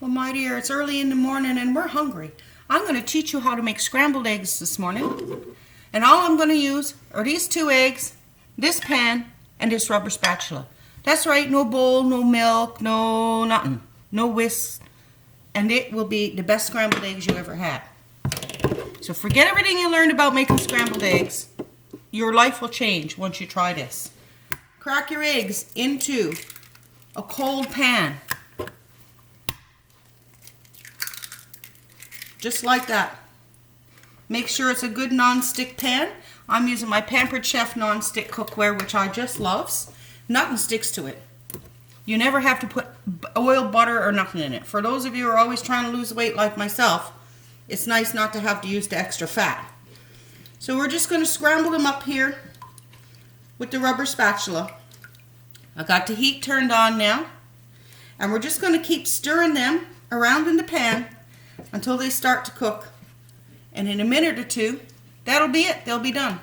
Well, my dear, it's early in the morning and we're hungry. I'm going to teach you how to make scrambled eggs this morning. And all I'm going to use are these 2 eggs, this pan, and this rubber spatula. That's right, no bowl, no milk, no nothing, no whisk. And it will be the best scrambled eggs you ever had. So forget everything you learned about making scrambled eggs. Your life will change once you try this. Crack your eggs into a cold pan. Just like that. Make sure it's a good non-stick pan. I'm using my Pampered Chef non-stick cookware, which I just loves. Nothing sticks to it. You never have to put oil, butter, or nothing in it. For those of you who are always trying to lose weight like myself, it's nice not to have to use the extra fat. So we're just going to scramble them up here with the rubber spatula. I got the heat turned on now. And we're just going to keep stirring them around in the pan until they start to cook. And in a minute or two, that'll be it. They'll be done.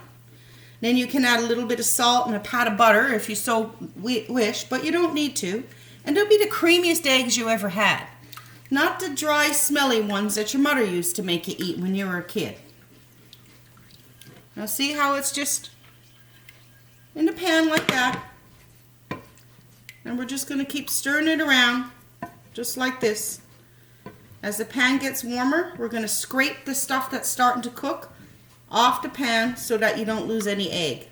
Then you can add a little bit of salt and a pat of butter if you so wish, but you don't need to. And they'll be the creamiest eggs you ever had. Not the dry, smelly ones that your mother used to make you eat when you were a kid. Now see how it's just in the pan like that. And we're just going to keep stirring it around, just like this. As the pan gets warmer, we're going to scrape the stuff that's starting to cook off the pan so that you don't lose any egg.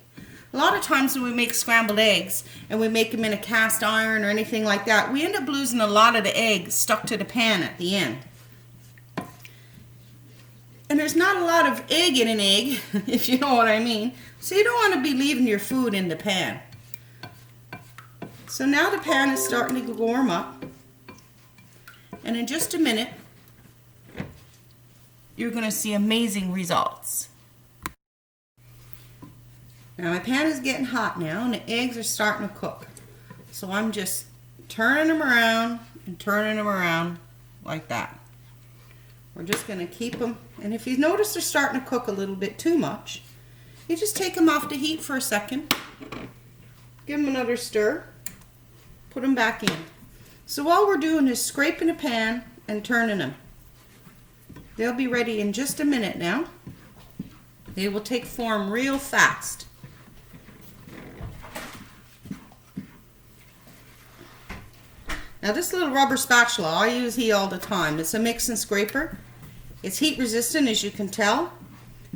A lot of times when we make scrambled eggs and we make them in a cast iron or anything like that, we end up losing a lot of the egg stuck to the pan at the end. And there's not a lot of egg in an egg, if you know what I mean. So you don't want to be leaving your food in the pan. So now the pan is starting to warm up. And in just a minute, you're going to see amazing results. Now my pan is getting hot now and the eggs are starting to cook. So I'm just turning them around and turning them around like that. We're just going to keep them, and if you notice they're starting to cook a little bit too much, you just take them off the heat for a second, give them another stir, put them back in. So all we're doing is scraping the pan and turning them. They'll be ready in just a minute now. They will take form real fast. Now this little rubber spatula, I use here all the time. It's a mix and scraper. It's heat resistant, as you can tell.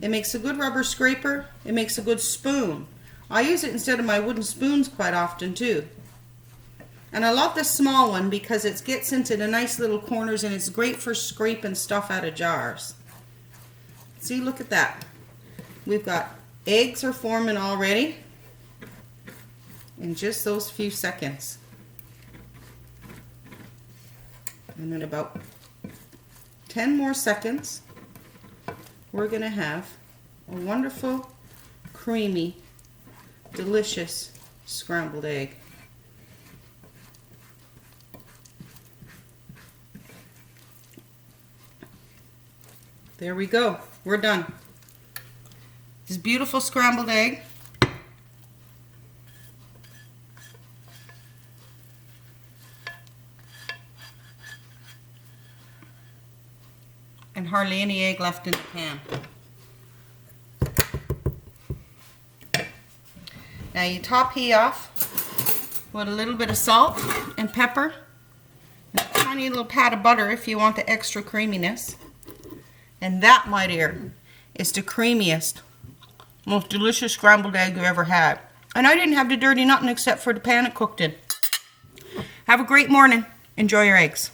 It makes a good rubber scraper. It makes a good spoon. I use it instead of my wooden spoons quite often too. And I love this small one because it gets into the nice little corners and it's great for scraping stuff out of jars. See, look at that. We've got eggs are forming already in just those few seconds. And in about 10 more seconds, we're going to have a wonderful, creamy, delicious scrambled egg. There we go. We're done. This beautiful scrambled egg. And hardly any egg left in the pan. Now you top heat off with a little bit of salt and pepper. And a tiny little pat of butter if you want the extra creaminess. And that, my dear, is the creamiest, most delicious scrambled egg you ever had. And I didn't have to dirty nothing except for the pan it cooked in. Have a great morning. Enjoy your eggs.